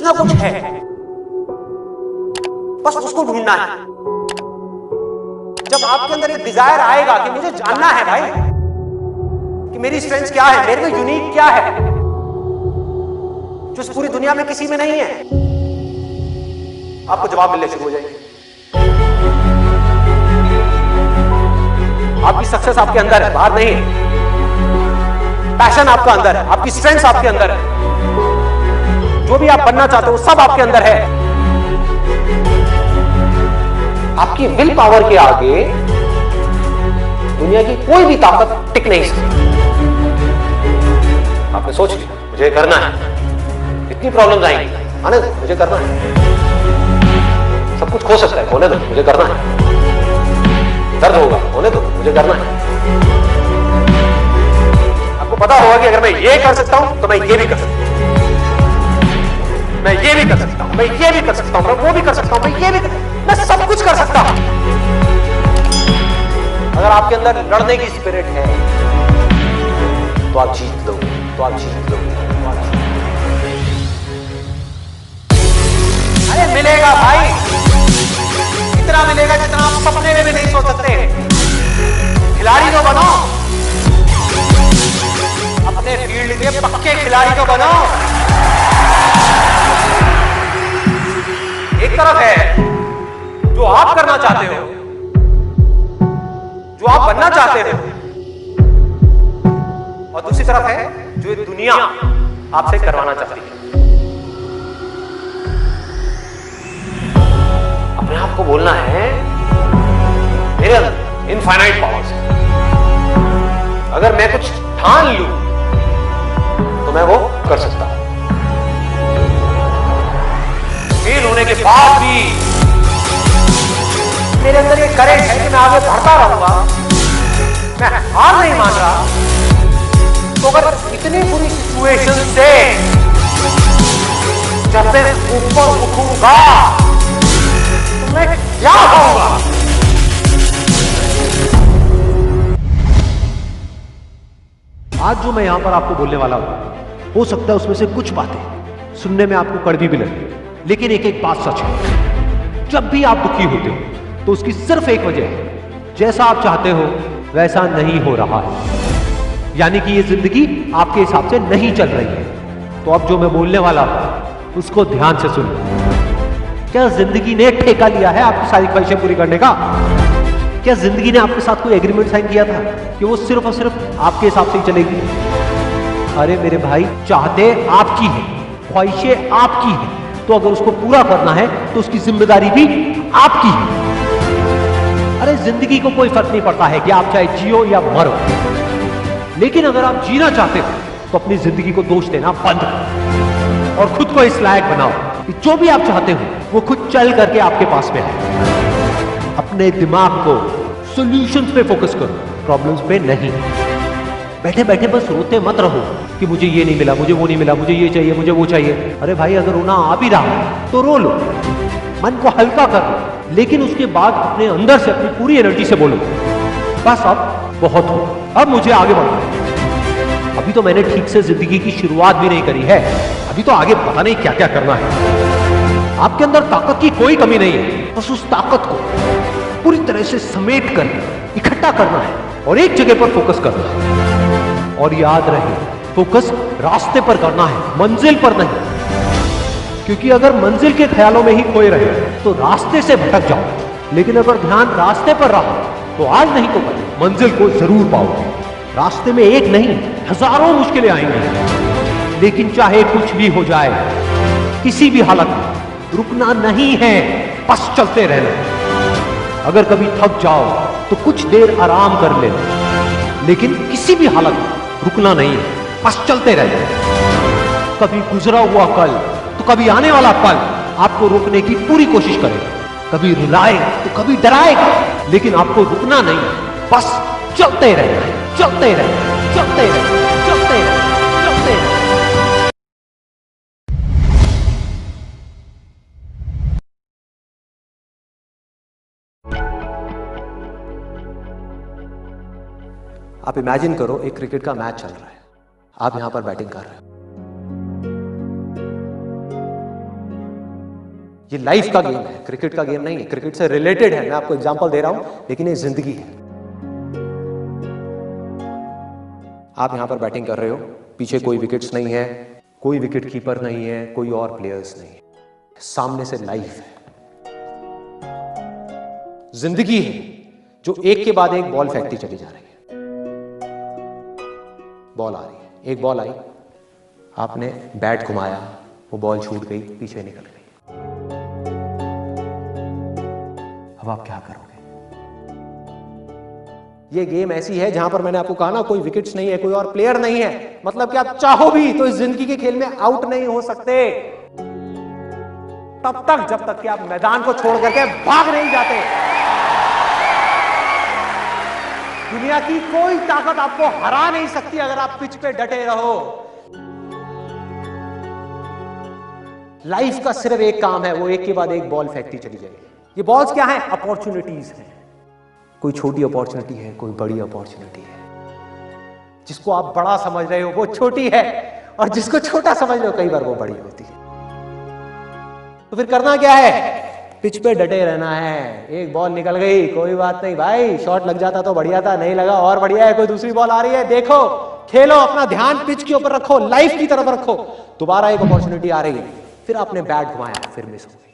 ना कुछ है, बस उसको ढूंढना है। जब आपके अंदर एक डिजायर आएगा कि मुझे जानना है भाई कि मेरी स्ट्रेंथ क्या है, मेरे में यूनिक क्या है जो इस पूरी दुनिया में किसी में नहीं है, आपको जवाब मिलने शुरू हो जाएंगे। आपकी सक्सेस आपके अंदर है, बाहर नहीं है। पैशन आपका अंदर है, आपकी स्ट्रेंथ आपके अंदर है, जो भी आप बनना चाहते हो सब आपके अंदर है। आपकी विल पावर के आगे दुनिया की कोई भी ताकत टिक नहीं सकती। आपने सोच लिया मुझे करना है, इतनी प्रॉब्लम्स आएंगी, आने दो, मुझे करना है। सब कुछ खो सकता है, होने दो, मुझे करना है। दर्द होगा, होने दो, मुझे करना है। आपको पता होगा कि अगर मैं ये कर सकता हूं तो मैं ये भी कर सकता हूं, मैं ये भी कर सकता हूं, मैं ये भी कर सकता हूं, मैं वो भी कर सकता हूं, मैं ये भी मैं सब कुछ कर सकता हूं। अगर आपके अंदर लड़ने की स्पिरिट है तो आप जीत लोगे, तो आप जीत लोगे। अरे मिलेगा भाई, इतना मिलेगा जितना आप सपने में भी नहीं सोच सकते। खिलाड़ी तो बनो, अपने फील्ड के पक्के खिलाड़ी तो बनो। एक तरफ है जो आप करना चाहते हो, जो आप बनना चाहते हो, और दूसरी तरफ है जो दुनिया आपसे करवाना चाहती है। अपने आप को बोलना है मेरे अंदर इनफाइनाइट पावर्स है, अगर मैं कुछ ठान लूं तो मैं वो कर सकता हूं। फेल होने के बाद भी मेरे अंदर ये करेज है कि मैं आगे बढ़ता रहूंगा, मैं हार नहीं मान रहा। तो अगर इतनी बुरी सिचुएशन से जब मैं ऊपर उठूंगा तो मैं क्या होऊंगा? आज जो मैं यहां पर आपको बोलने वाला हूं, हो सकता है उसमें से कुछ बातें सुनने में आपको कड़वी भी लगे, लेकिन एक एक बात सच है। जब भी आप दुखी होते हो तो उसकी सिर्फ एक वजह है, जैसा आप चाहते हो वैसा नहीं हो रहा है, यानी कि ये जिंदगी आपके हिसाब से नहीं चल रही है। तो अब जो मैं बोलने वाला हूं उसको ध्यान से सुनो। क्या जिंदगी ने ठेका लिया है आपकी सारी ख्वाहिशें पूरी करने का? क्या जिंदगी ने आपके साथ कोई एग्रीमेंट साइन किया था कि वो सिर्फ और सिर्फ आपके हिसाब से ही चलेगी? अरे मेरे भाई, चाहते आपकी है, ख्वाहिशें आपकी है, तो अगर उसको पूरा करना है तो उसकी जिम्मेदारी भी आपकी है। अरे जिंदगी को कोई फर्क नहीं पड़ता है कि आप चाहे जियो या मरो, लेकिन अगर आप जीना चाहते हो तो अपनी जिंदगी को दोष देना बंद करो और खुद को इस लायक बनाओ कि जो भी आप चाहते हो वो खुद चल करके आपके पास में आए। अपने दिमाग को सॉल्यूशंस पे फोकस करो, प्रॉब्लम्स पे नहीं। बैठे बैठे बस रोते मत रहो कि मुझे ये नहीं मिला, मुझे वो नहीं मिला, मुझे ये चाहिए, मुझे वो चाहिए। अरे भाई, अगर रोना आ भी रहा है तो रो लो, मन को हल्का कर लो, लेकिन उसके बाद अपने अंदर से अपनी पूरी एनर्जी से बोलो बस अब बहुत हो, अब मुझे आगे बढ़ना है। अभी तो मैंने ठीक से जिंदगी की शुरुआत भी नहीं करी है, अभी तो आगे पता नहीं क्या क्या करना है। आपके अंदर ताकत की कोई कमी नहीं है, बस उस ताकत को पूरी तरह से समेट कर इकट्ठा करना है और एक जगह पर फोकस करना है। और याद रहे, फोकस रास्ते पर करना है, मंजिल पर नहीं, क्योंकि अगर मंजिल के ख्यालों में ही खोए रहे तो रास्ते से भटक जाओ। लेकिन अगर ध्यान रास्ते पर रहा तो आज नहीं तो कल मंजिल को जरूर पाओगे। रास्ते में एक नहीं हजारों मुश्किलें आएंगी, लेकिन चाहे कुछ भी हो जाए, किसी भी हालत में रुकना नहीं है, बस चलते रहना। अगर कभी थक जाओ तो कुछ देर आराम कर लेना, लेकिन किसी भी हालत में रुकना नहीं है, बस चलते रहना। कभी गुजरा हुआ कल तो कभी आने वाला कल आपको रोकने की पूरी कोशिश करेगा, कभी रुलाए तो कभी डराएगा, लेकिन आपको रुकना नहीं, बस चलते रहना है, चलते रहना, चलते रहना, चलते रहना, चलते रहना। आप इमेजिन करो एक क्रिकेट का मैच चल रहा है, आप यहां पर बैटिंग कर रहे हो। ये लाइफ का गेम है, क्रिकेट का गेम नहीं है। क्रिकेट से रिलेटेड है, मैं आपको एग्जांपल दे रहा हूं, लेकिन ये जिंदगी है। आप यहां पर बैटिंग कर रहे हो, पीछे कोई विकेट्स नहीं है, कोई विकेट कीपर नहीं है, कोई और प्लेयर्स नहीं है, सामने से लाइफ है, जिंदगी है जो एक के बाद एक बॉल फेंकती चली जा रही है। बॉल आ रही है, एक बॉल आई, आपने बैट घुमाया, वो बॉल छूट गई, पीछे निकल गई। अब आप क्या करोगे? ये गेम ऐसी है जहां पर मैंने आपको कहा ना, कोई विकेट्स नहीं है, कोई और प्लेयर नहीं है, मतलब कि आप चाहो भी तो इस जिंदगी के खेल में आउट नहीं हो सकते तब तक जब तक कि आप मैदान को छोड़ करके भाग नहीं जाते। दुनिया की कोई ताकत आपको हरा नहीं सकती अगर आप पिच पे डटे रहो। लाइफ का सिर्फ एक काम है, वो एक के बाद एक बॉल फेंकती चली जाएगी। ये बॉल्स क्या है? अपॉर्चुनिटीज हैं। कोई छोटी अपॉर्चुनिटी है, कोई बड़ी अपॉर्चुनिटी है। जिसको आप बड़ा समझ रहे हो वो छोटी है, और जिसको छोटा समझ रहे हो कई बार वो बड़ी होती है। तो फिर करना क्या है? पिच पे डटे रहना है। एक बॉल निकल गई, कोई बात नहीं भाई, शॉट लग जाता तो बढ़िया था, नहीं लगा और बढ़िया है, कोई दूसरी बॉल आ रही है, देखो, खेलो, अपना ध्यान पिच के ऊपर रखो, लाइफ की तरफ रखो। दोबारा एक अपॉर्चुनिटी आ रही है, फिर आपने बैट घुमाया, फिर मिस हो गई,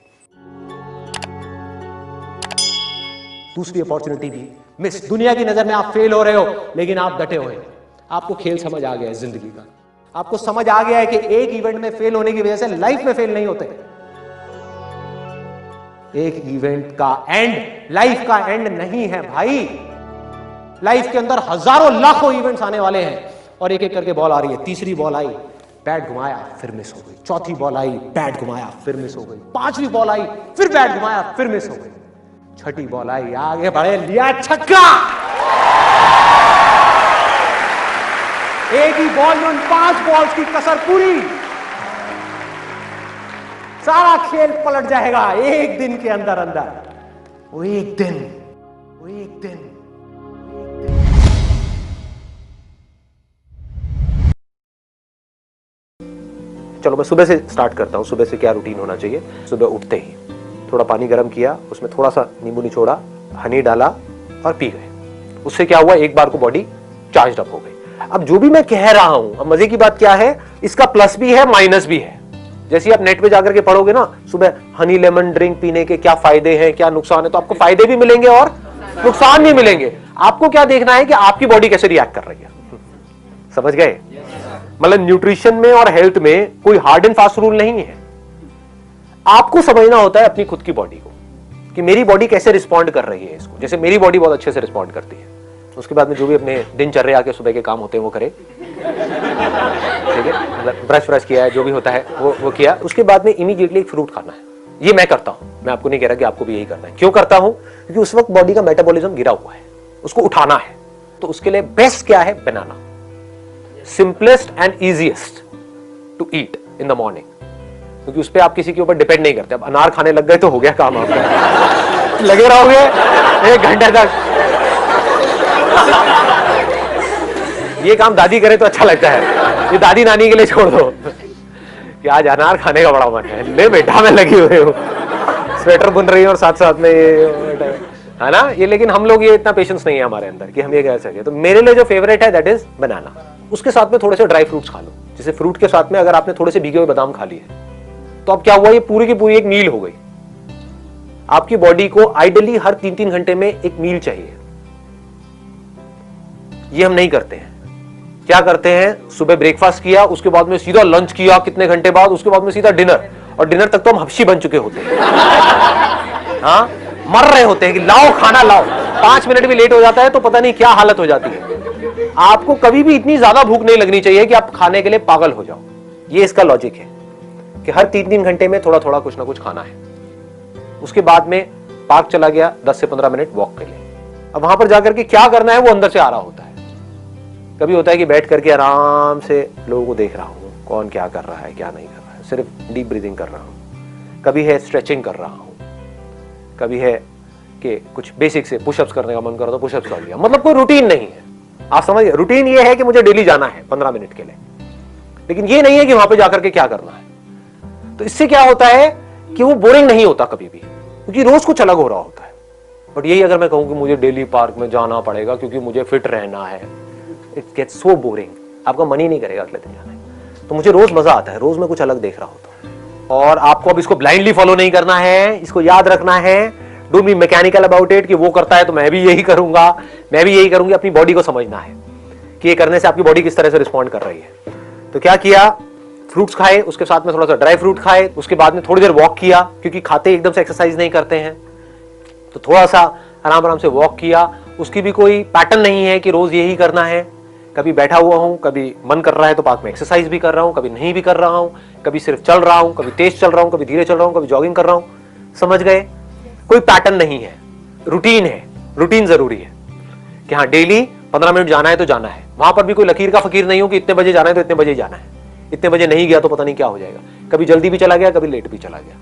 दूसरी अपॉर्चुनिटी भी मिस। दुनिया की नजर में आप फेल हो रहे हो, लेकिन आप डटे हुए, आपको खेल समझ आ गया है जिंदगी का। आपको समझ आ गया है कि एक इवेंट में फेल होने की वजह से लाइफ में फेल नहीं होते। एक इवेंट का एंड लाइफ का एंड नहीं है भाई। लाइफ के अंदर हजारों लाखों इवेंट्स आने वाले हैं, और एक एक करके बॉल आ रही है। तीसरी बॉल आई, बैट घुमाया, फिर मिस हो गई। चौथी बॉल आई, बैट घुमाया, फिर मिस हो गई। पांचवी बॉल आई, फिर बैट घुमाया, फिर मिस हो गई। छठी बॉल आई, आगे बढ़े, लिया छक्का। एक ही बॉल में उन 5 बॉल्स की कसर पूरी, सारा खेल पलट जाएगा एक दिन के अंदर अंदर। वो एक दिन, वो एक दिन, चलो मैं सुबह से स्टार्ट करता हूं। सुबह से क्या रूटीन होना चाहिए? सुबह उठते ही थोड़ा पानी गर्म किया, उसमें थोड़ा सा नींबू निचोड़ा, हनी डाला और पी गए। उससे क्या हुआ? एक बार को बॉडी चार्ज अप हो गई। अब जो भी मैं कह रहा हूं, अब मजे की बात क्या है, इसका प्लस भी है, माइनस भी है। जैसे आप नेट पे जाकर के पढ़ोगे ना, सुबह हनी लेमन ड्रिंक पीने के क्या फायदे हैं, क्या नुकसान है, तो आपको फायदे भी मिलेंगे और नुकसान भी मिलेंगे। आपको क्या देखना है कि आपकी बॉडी कैसे रिएक्ट कर रही है। समझ गए? मतलब न्यूट्रिशन में और हेल्थ में कोई हार्ड एंड फास्ट रूल नहीं है। आपको समझना होता है अपनी खुद की बॉडी को, कि मेरी बॉडी कैसे रिस्पॉन्ड कर रही है इसको। जैसे मेरी बॉडी बहुत अच्छे से रिस्पॉन्ड करती है, उसके बाद में जो भी अपने दिनचर्या के सुबह के काम होते हैं वो करे, ठीक है, मतलब ब्रश व्रश किया है, जो भी होता है वो किया। उसके बाद में इमीडिएटली एक फ्रूट खाना है। ये मैं करता हूं, मैं आपको नहीं कह रहा कि आपको भी यही करना है। क्यों करता हूं? क्योंकि उस वक्त बॉडी का मेटाबॉलिज्म गिरा हुआ है, उसको उठाना है। तो उसके लिए बेस्ट क्या है? Banana. Simplest and easiest to eat in the morning, क्योंकि उस पर आप किसी के ऊपर डिपेंड नहीं करते। अब अनार खाने लग गए तो हो गया काम आपका। लगे रहोगे 1 घंटे तक, ये काम दादी करे तो अच्छा लगता है, ये दादी नानी के लिए छोड़ दो कि आज अनार खाने का बड़ा मन है, ले बेटा मैं लगी हुई हूँ, स्वेटर बुन रही है और साथ साथ में ये है ना ये। लेकिन हम लोग ये इतना पेशेंस नहीं है हमारे अंदर कि हम ये कह सके। तो मेरे लिए जो फेवरेट है दैट इज बनाना। उसके साथ में थोड़े से ड्राई फ्रूट्स खा लो। जैसे फ्रूट के साथ में अगर आपने थोड़े से भीगे हुए बादाम खा लिए तो अब क्या हुआ, ये पूरी की पूरी एक मील हो गई। आपकी बॉडी को आइडियली हर 3-3 घंटे में एक मील चाहिए। ये हम नहीं करते हैं। क्या करते हैं? सुबह ब्रेकफास्ट किया, उसके बाद में सीधा लंच किया कितने घंटे बाद, उसके बाद में सीधा डिनर, और डिनर तक तो हम हफ्शी बन चुके होते हैं। हाँ, मर रहे होते हैं कि लाओ खाना लाओ। 5 मिनट भी लेट हो जाता है तो पता नहीं क्या हालत हो जाती है। आपको कभी भी इतनी ज्यादा भूख नहीं लगनी चाहिए कि आप खाने के लिए पागल हो जाओ। ये इसका लॉजिक है कि हर 3-3 घंटे में थोड़ा थोड़ा कुछ ना कुछ खाना है। उसके बाद में पार्क चला गया 10 से 15 मिनट वॉक के लिए। अब वहां पर जाकर के क्या करना है वो अंदर से आ रहा होता है। कभी होता है कि बैठ करके आराम से लोगों को देख रहा हूं, कौन क्या कर रहा है क्या नहीं कर रहा है, सिर्फ डीप ब्रीदिंग कर रहा हूं। कभी है स्ट्रेचिंग कर रहा हूं, कभी है कि कुछ बेसिक से पुशअप्स करने का मन कर रहा तो पुशअप्स कर लिया। मतलब कोई रूटीन नहीं है। आप समझिए, रूटीन ये है कि मुझे डेली जाना है 15 मिनट के लिए, लेकिन ये नहीं है कि वहां पे जाकर के क्या करना है। तो इससे क्या होता है, कि वो बोरिंग नहीं होता कभी भी, क्योंकि रोज कुछ अलग हो रहा होता है। बट यही अगर मैं कहूं कि मुझे डेली पार्क में जाना पड़ेगा क्योंकि मुझे फिट रहना है, इट गेट्स सो बोरिंग, आपका मन ही नहीं करेगा अगले दिन जाने। तो मुझे रोज मजा आता है, रोज मैं कुछ अलग देख रहा होता हूं। और आपको अब इसको ब्लाइंडली फॉलो नहीं करना है, इसको याद रखना है, don't be mechanical about it कि वो करता है तो मैं भी यही करूंगा, मैं भी यही करूंगी। अपनी बॉडी को समझना है कि ये करने से आपकी बॉडी किस तरह से रिस्पॉन्ड कर रही है। तो क्या किया, फ्रूट्स खाए, उसके साथ में थोड़ा सा ड्राई फ्रूट खाए, उसके बाद में थोड़ी देर वॉक किया, क्योंकि खाते एकदम से एक्सरसाइज नहीं करते हैं, तो थोड़ा सा आराम आराम से वॉक किया। उसकी भी कोई पैटर्न नहीं है कि रोज यही करना है, कभी बैठा हुआ हूं, कभी मन कर रहा है तो पार्क में एक्सरसाइज भी कर रहा हूं, कभी नहीं भी कर रहा हूं, कभी सिर्फ चल रहा हूं, कभी तेज चल रहा हूं, कभी धीरे चल रहा हूं, कभी जॉगिंग कर रहा हूं। समझ गए, कोई पैटर्न नहीं है, रूटीन है। रूटीन जरूरी है कि हाँ डेली 15 मिनट जाना है तो जाना है, वहां पर भी कोई लकीर का फकीर नहीं हो कि इतने बजे जाना है तो इतने बजे जाना है, इतने बजे नहीं गया तो पता नहीं क्या हो जाएगा, कभी जल्दी भी चला गया, कभी लेट भी चला गया।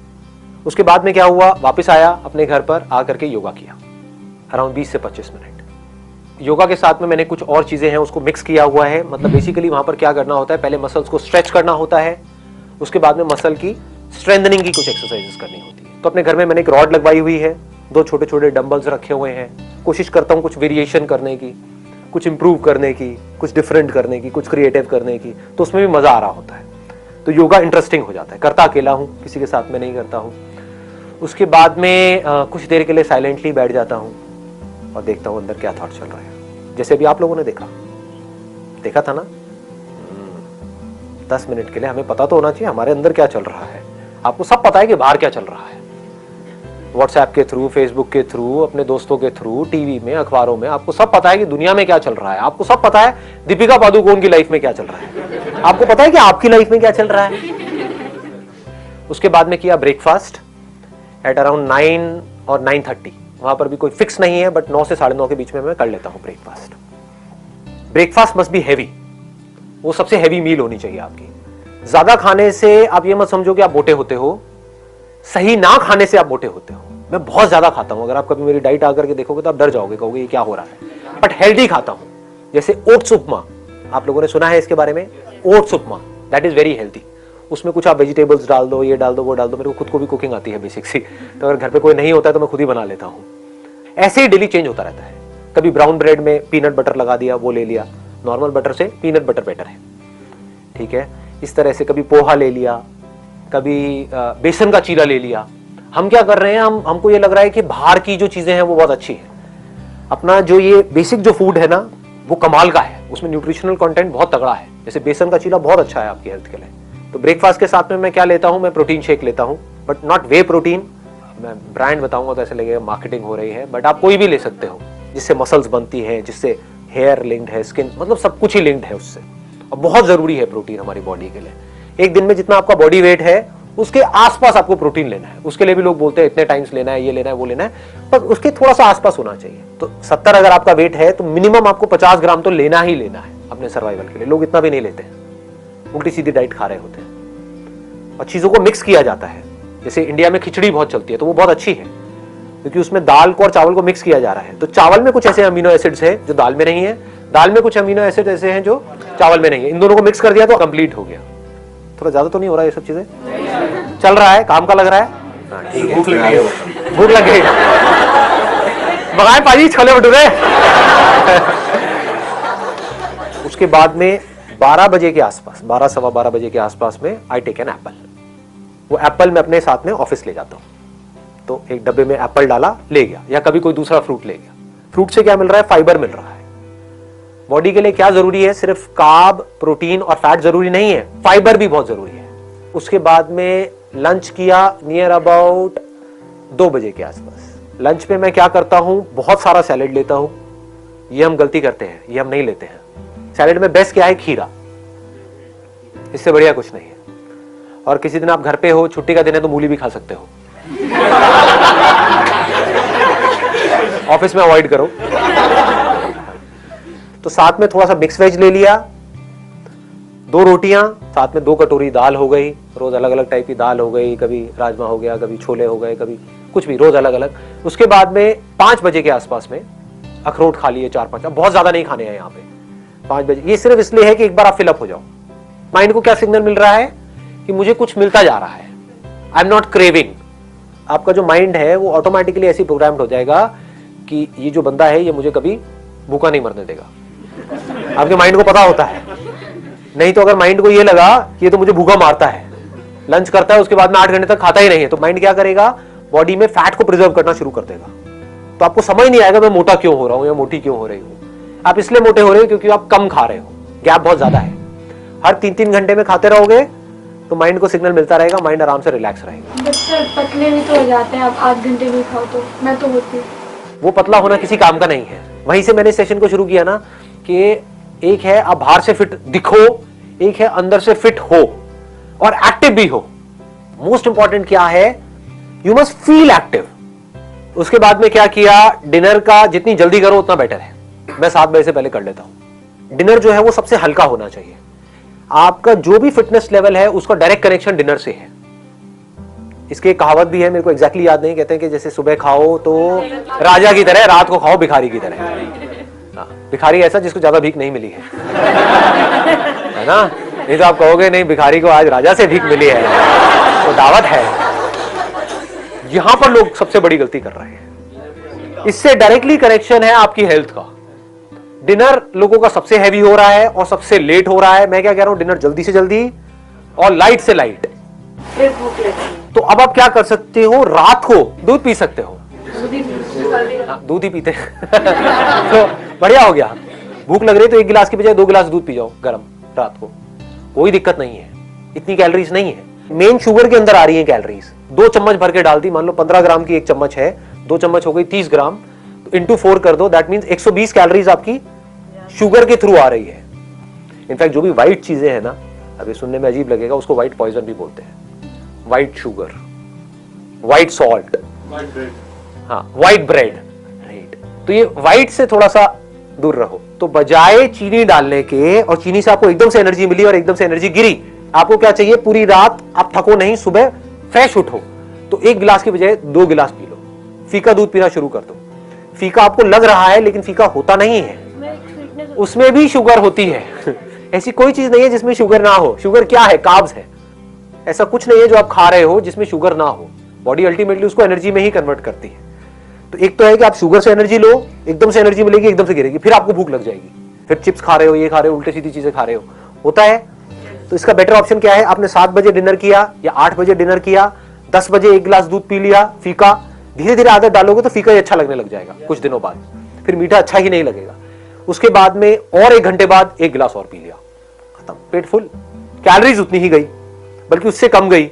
उसके बाद में क्या हुआ, वापस आया अपने घर पर, आकर के योगा किया अराउंड 20 से 25 मिनट। योगा के साथ में मैंने कुछ और चीजें हैं उसको मिक्स किया हुआ है। मतलब बेसिकली वहां पर क्या करना होता है, पहले मसल्स को स्ट्रेच करना होता है, उसके बाद में मसल की स्ट्रेंथनिंग की कुछ एक्सरसाइजेस करनी होती है। तो अपने घर में मैंने एक रॉड लगवाई हुई है, 2 छोटे छोटे डंबल्स रखे हुए हैं। कोशिश करता हूँ कुछ वेरिएशन करने की, कुछ इंप्रूव करने की, कुछ डिफरेंट करने की, कुछ क्रिएटिव करने की, तो उसमें भी मजा आ रहा होता है। तो योगा इंटरेस्टिंग हो जाता है। करता अकेला हूँ, किसी के साथ में नहीं करता हूँ। उसके बाद में कुछ देर के लिए साइलेंटली बैठ जाता हूँ और देखता हूँ अंदर क्या थॉट चल रहा है। जैसे अभी आप लोगों ने देखा था ना, 10 मिनट के लिए हमें पता तो होना चाहिए हमारे अंदर क्या चल रहा है। आपको सब पता है कि बाहर क्या चल रहा है, व्हाट्सएप के थ्रू, फेसबुक के थ्रू, अपने दोस्तों के थ्रू, टीवी में, अखबारों में, आपको सब पता है कि दुनिया में क्या चल रहा है। आपको सब पता है दीपिका पादुकोण की लाइफ में क्या चल रहा है, आपको पता है कि आपकी लाइफ में क्या चल रहा है। उसके बाद में किया ब्रेकफास्ट एट अराउंड 9 और 9:30। वहां पर भी कोई फिक्स नहीं है, बट 9 से 9:30 के बीच में मैं कर लेता हूं breakfast. Breakfast must be heavy, वो सबसे हैवी मील होनी चाहिए आपकी। ज्यादा खाने से आप ये मत समझो कि आप मोटे होते हो, सही ना खाने से आप मोटे होते हो। मैं बहुत ज्यादा खाता हूं, अगर आप कभी मेरी डाइट आकर के देखोगे तो आप डर जाओगे, कहोगे ये क्या हो रहा है। बट हेल्दी खाता हूं, जैसे ओट्स उपमा, आप लोगों ने सुना है इसके बारे में, oats upma, that is very healthy. उसमें कुछ आप वेजिटेबल्स डाल दो, ये डाल दो, वो डाल दो। मेरे को खुद को भी कुकिंग आती है बेसिक सी, तो अगर घर पे कोई नहीं होता है तो मैं खुद ही बना लेता हूँ। ऐसे ही डेली चेंज होता रहता है। कभी ब्राउन ब्रेड में पीनट बटर लगा दिया, वो ले लिया, नॉर्मल बटर से पीनट बटर बेटर है, ठीक है। इस तरह से कभी पोहा ले लिया, कभी बेसन का चीला ले लिया। हम क्या कर रहे हैं, हमको ये लग रहा है कि बाहर की जो चीजें हैं वो बहुत अच्छी है। अपना जो ये बेसिक जो फूड है ना, वो कमाल का है, उसमें न्यूट्रिशनल कंटेंट बहुत तगड़ा है। जैसे बेसन का चीला बहुत अच्छा है आपकी हेल्थ के लिए। तो ब्रेकफास्ट के साथ में मैं क्या लेता हूं, मैं प्रोटीन शेक लेता हूं, बट नॉट वे प्रोटीन। मैं ब्रांड बताऊंगा तो ऐसे लगेगा मार्केटिंग हो रही है, बट आप कोई भी ले सकते हो, जिससे मसल्स बनती है, जिससे हेयर लिंक्ड है, स्किन, मतलब सब कुछ ही लिंक्ड है उससे। और बहुत जरूरी है प्रोटीन हमारी बॉडी के लिए। एक दिन में जितना आपका बॉडी वेट है उसके आसपास आपको प्रोटीन लेना है। उसके लिए भी लोग बोलते हैं इतने टाइम्स लेना है, ये लेना है, वो लेना है, पर उसके थोड़ा सा आसपास होना चाहिए। तो 70 अगर आपका वेट है तो मिनिमम आपको 50 ग्राम तो लेना ही लेना है अपने सर्वाइवल के लिए। लोग इतना भी नहीं लेते हैं, उल्टी सीधी डाइट खा रहे होते हैं। और चीजों को मिक्स किया जाता है, जैसे इंडिया में खिचड़ी बहुत चलती है, तो वो बहुत अच्छी है क्योंकि उसमें दाल को और चावल को मिक्स किया जा रहा है। तो चावल में कुछ ऐसे अमीनो एसिड्स है जो दाल में नहीं है, दाल में कुछ अमीनो एसिड ऐसे हैं जो चावल में नहीं है। इन दोनों को मिक्स कर दिया तो कंप्लीट हो गया। थोड़ा ज्यादा तो नहीं हो रहा है ये सब चीजें, चल रहा है, काम का लग रहा है, ठीक है। भूख लग गई, मंगाए पाजी छोले भटूरे। उसके बाद में 12 बजे के आसपास, 12 सवा 12 बजे के आसपास में आई टेक एन एप्पल। वो एप्पल मैं अपने साथ में ऑफिस ले जाता हूँ, तो एक डब्बे में एप्पल डाला, ले गया, या कभी कोई दूसरा फ्रूट ले गया। फ्रूट से क्या मिल रहा है, फाइबर मिल रहा है। बॉडी के लिए क्या जरूरी है, सिर्फ कार्ब, प्रोटीन और फैट जरूरी नहीं है, फाइबर भी बहुत जरूरी है। उसके बाद में लंच किया नियर अबाउट 2 बजे के आसपास। लंच में मैं क्या करता हूं, बहुत सारा सैलेड लेता हूं। ये हम गलती करते हैं, ये हम नहीं लेते हैं। सैलेड में बेस्ट क्या है, खीरा, इससे बढ़िया कुछ नहीं है। और किसी दिन आप घर पे हो, छुट्टी का दिन है, तो मूली भी खा सकते हो। ऑफिस में अवॉइड करो। तो साथ में थोड़ा सा मिक्स वेज ले लिया, 2 रोटियां, साथ में 2 कटोरी दाल हो गई। रोज अलग अलग टाइप की दाल हो गई, कभी राजमा हो गया, कभी छोले हो गए, कभी कुछ भी, रोज अलग अलग। उसके बाद में 5 बजे के आसपास में अखरोट खा लिए 4-5, अब बहुत ज्यादा नहीं खाने हैं यहाँ पे। 5 बजे, ये सिर्फ इसलिए है कि एक बार आप फिलअप हो जाओ। माइंड को क्या सिग्नल मिल रहा है कि मुझे कुछ मिलता जा रहा है, आई एम नॉट क्रेविंग, आपका जो माइंड है वो ऑटोमेटिकली ऐसी प्रोग्राम्ड हो जाएगा कि ये जो बंदा है ये मुझे कभी भूखा नहीं मरने देगा। आपके माइंड को पता होता है। नहीं तो अगर माइंड को ये लगा कि ये तो मुझे भूखा मारता है, लंच करता है उसके बाद में 8 घंटे तक खाता ही नहीं है, तो माइंड क्या करेगा, बॉडी में फैट को प्रिजर्व करना शुरू कर देगा। तो आपको समझ नहीं आएगा मैं मोटा क्यों हो रहा हूं या मोटी क्यों हो रही हूं। आप इसलिए मोटे हो रहे हो क्योंकि आप कम खा रहे हो, गैप बहुत ज्यादा है। हर 3-3 घंटे में खाते रहोगे तो माइंड को सिग्नल मिलता रहेगा, माइंड आराम से रिलैक्स रहेगा। सर पतले भी तो हो जाते हैं, आप 8 घंटे नहीं खाओ तो, मैं तो होती हूँ। वो पतला होना किसी काम का नहीं है। वहीं से मैंने सेशन को शुरू किया ना कि एक है आप बाहर से फिट दिखो, एक है अंदर से फिट हो और एक्टिव भी हो। मोस्ट इंपॉर्टेंट क्या है, यू मस्ट फील एक्टिव। उसके बाद में क्या किया, डिनर का जितनी जल्दी करो उतना बेटर है। मैं 7 बजे से पहले कर लेता हूं। डिनर जो है वो सबसे हल्का होना चाहिए। आपका जो भी फिटनेस लेवल है उसका डायरेक्ट कनेक्शन डिनर से है। इसकी एक कहावत भी है, मेरे को एग्जैक्टली याद नहीं, कहते हैं कि जैसे सुबह खाओ तो राजा की तरह, रात को खाओ भिखारी की तरह। हाँ, भिखारी ऐसा जिसको ज्यादा भीख नहीं मिली है ना। नहीं तो आप कहोगे नहीं भिखारी को आज राजा से भीख मिली है, तो दावत है। यहां पर लोग सबसे बड़ी गलती कर रहे हैं। इससे डायरेक्टली कनेक्शन है आपकी हेल्थ का। डिनर लोगों का सबसे हैवी हो रहा है और सबसे लेट हो रहा है। मैं क्या कह रहा हूं, डिनर जल्दी से जल्दी और लाइट से लाइट। फिर भूख लगती है। तो अब आप क्या कर सकते हो, रात को दूध पी सकते हो। दूध ही पीते हैं तो बढ़िया हो गया। भूख लग रही तो 1 गिलास की बजाय 2 गिलास दूध पी जाओ गर्म रात को, कोई दिक्कत नहीं है। इतनी कैलोरीज नहीं है। मेन शुगर के अंदर आ रही है कैलोरीज। 2 चम्मच भर के डाल दी, मान लो 15 ग्राम की 1 चम्मच है, 2 चम्मच हो गई 30 ग्राम, तो इंटू 4 कर दो, दैट मीन्स 120 कैलोरीज आपकी शुगर के थ्रू आ रही है। इनफैक्ट जो भी व्हाइट चीजें हैं ना, अभी सुनने में अजीब लगेगा, उसको व्हाइट पॉइजन भी बोलते हैं। व्हाइट शुगर, व्हाइट सॉल्ट, हाँ व्हाइट ब्रेड, राइट। तो ये व्हाइट से थोड़ा सा दूर रहो। तो बजाय चीनी डालने के, और चीनी से आपको एकदम से एनर्जी मिली और एकदम से एनर्जी गिरी, आपको क्या चाहिए, पूरी रात आप थको नहीं, सुबह फ्रेश उठो। तो 1 गिलास की बजाय 2 गिलास पी लो। फीका दूध पीना शुरू कर दो। फीका आपको लग रहा है लेकिन फीका होता नहीं है, उसमें भी शुगर होती है ऐसी कोई चीज नहीं है जिसमें शुगर ना हो। शुगर क्या है, कार्ब्स है। ऐसा कुछ नहीं है जो आप खा रहे हो जिसमें शुगर ना हो। बॉडी अल्टीमेटली उसको एनर्जी में ही कन्वर्ट करती है। तो एक तो है कि आप शुगर से एनर्जी लो, एकदम से एनर्जी मिलेगी, एकदम से गिरेगी, फिर आपको भूख लग जाएगी, फिर चिप्स खा रहे हो, ये खा रहे हो, उल्टे सीधी चीजें खा रहे हो, होता है। तो इसका बेटर ऑप्शन क्या है, आपने 7 बजे डिनर किया या 8 बजे डिनर किया, 10 बजे 1 गिलास दूध पी लिया फीका। धीरे धीरे आदत डालोगे तो फीका ही अच्छा लगने लग जाएगा कुछ दिनों बाद, फिर मीठा अच्छा ही नहीं लगेगा। उसके बाद में और 1 घंटे बाद 1 गिलास और पी लिया, खत्म, पेट फुल। कैलोरीज उतनी ही गई, बल्कि उससे कम गई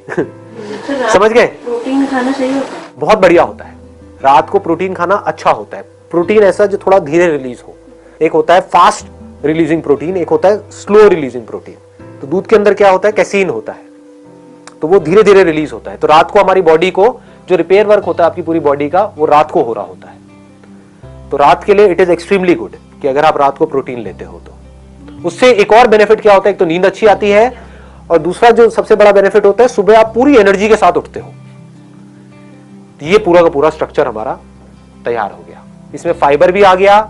समझ गए। प्रोटीन खाना सही होता है, बहुत बढ़िया होता है। रात को प्रोटीन खाना अच्छा होता है। प्रोटीन ऐसा जो थोड़ा धीरे रिलीज हो। एक होता है फास्ट रिलीजिंग प्रोटीन, एक होता है स्लो रिलीजिंग प्रोटीन। तो दूध के अंदर क्या होता है, कैसीन होता है, तो वो धीरे धीरे रिलीज होता है। तो रात को हमारी बॉडी को जो रिपेयर वर्क होता है आपकी पूरी बॉडी का, वो रात को हो रहा होता है। तो रात के लिए इट इज एक्सट्रीमली गुड कि अगर आप रात को प्रोटीन लेते हो तो उससे एक और बेनिफिट क्या होता है, एक तो नींद अच्छी आती है, और दूसरा जो सबसे बड़ा बेनिफिट होता है, सुबह आप पूरी एनर्जी के साथ उठते हो। ये पूरा का पूरा स्ट्रक्चर हमारा तैयार हो गया। इसमें फाइबर भी आ गया,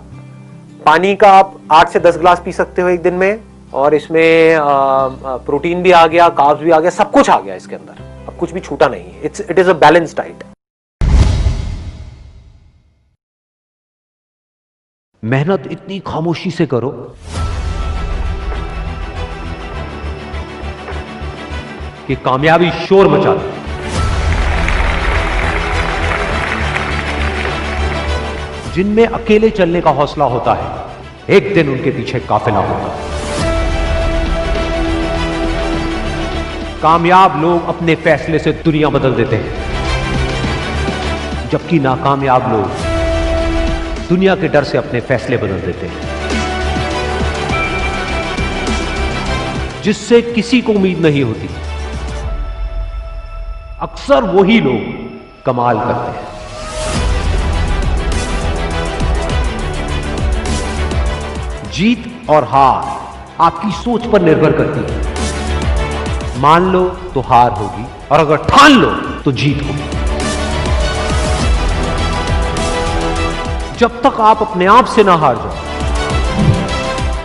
पानी का आप 8 से 10 गिलास पी सकते हो एक दिन में, और इसमें प्रोटीन भी आ गया, कार्ब्स भी आ गया, सब कुछ आ गया इसके अंदर। अब कुछ भी छूटा नहीं है। It is a balanced diet. मेहनत इतनी खामोशी से करो कि कामयाबी शोर मचा दे। जिनमें अकेले चलने का हौसला होता है, एक दिन उनके पीछे काफिला होता है। कामयाब लोग अपने फैसले से दुनिया बदल देते हैं, जबकि नाकामयाब लोग दुनिया के डर से अपने फैसले बदल देते हैं। जिससे किसी को उम्मीद नहीं होती, अक्सर वही लोग कमाल करते हैं। जीत और हार आपकी सोच पर निर्भर करती है। मान लो तो हार होगी, और अगर ठान लो तो जीत होगी। जब तक आप अपने आप से ना हार जाओ,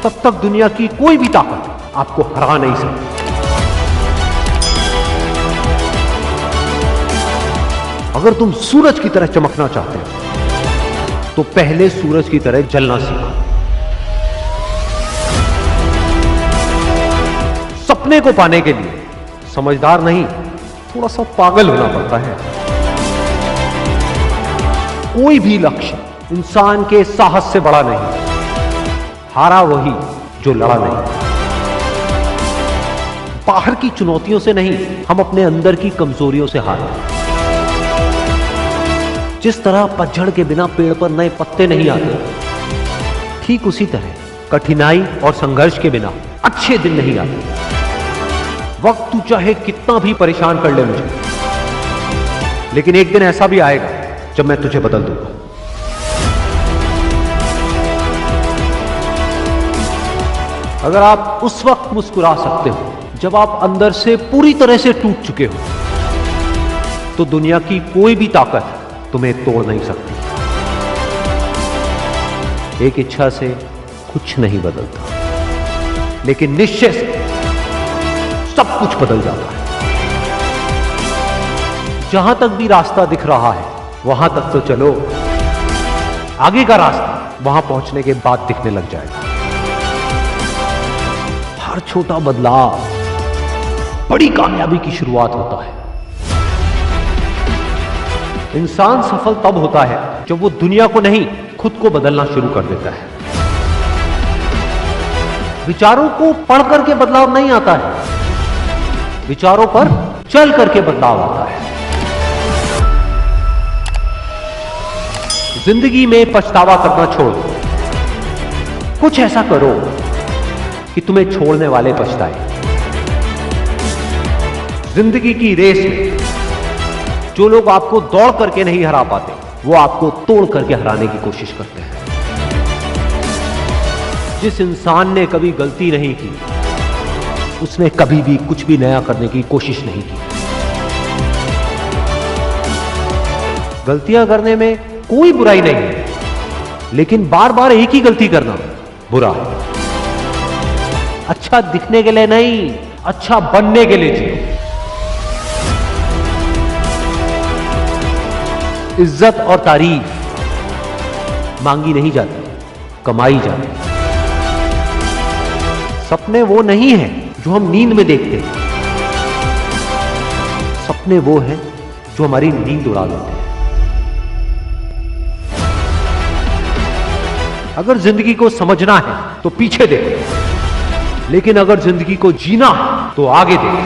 तब तक दुनिया की कोई भी ताकत आपको हरा नहीं सकती। अगर तुम सूरज की तरह चमकना चाहते हो तो पहले सूरज की तरह जलना सीखो। सपने को पाने के लिए समझदार नहीं, थोड़ा सा पागल होना पड़ता है। कोई भी लक्ष्य इंसान के साहस से बड़ा नहीं। हारा वही जो लड़ा नहीं। बाहर की चुनौतियों से नहीं, हम अपने अंदर की कमजोरियों से हारते। जिस तरह पतझड़ के बिना पेड़ पर नए पत्ते नहीं आते, ठीक उसी तरह कठिनाई और संघर्ष के बिना अच्छे दिन नहीं आते। वक्त तू चाहे कितना भी परेशान कर ले मुझे, लेकिन एक दिन ऐसा भी आएगा जब मैं तुझे बदल दूंगा। अगर आप उस वक्त मुस्कुरा सकते हो जब आप अंदर से पूरी तरह से टूट चुके हो, तो दुनिया की कोई भी ताकत तुम्हें तोड़ नहीं सकती। एक इच्छा से कुछ नहीं बदलता, लेकिन निश्चय से सब कुछ बदल जाता है। जहां तक भी रास्ता दिख रहा है वहां तक तो चलो, आगे का रास्ता वहां पहुंचने के बाद दिखने लग जाएगा। हर छोटा बदलाव बड़ी कामयाबी की शुरुआत होता है। इंसान सफल तब होता है जब वो दुनिया को नहीं, खुद को बदलना शुरू कर देता है। विचारों को पढ़ करके बदलाव नहीं आता है, विचारों पर चल करके बदलाव आता है। जिंदगी में पछतावा करना छोड़ दो। कुछ ऐसा करो कि तुम्हें छोड़ने वाले पछताए। जिंदगी की रेस में जो लोग आपको दौड़ करके नहीं हरा पाते, वो आपको तोड़ करके हराने की कोशिश करते हैं। जिस इंसान ने कभी गलती नहीं की, उसने कभी भी कुछ भी नया करने की कोशिश नहीं की। गलतियां करने में कोई बुराई नहीं है, लेकिन बार बार एक ही गलती करना बुरा है। अच्छा दिखने के लिए नहीं, अच्छा बनने के लिए जियो। इज्जत और तारीफ मांगी नहीं जाती, कमाई जाती। सपने वो नहीं है जो हम नींद में देखते हैं, सपने वो हैं जो हमारी नींद उड़ा देते हैं। अगर जिंदगी को समझना है तो पीछे देखो, लेकिन अगर जिंदगी को जीना है तो आगे देखो।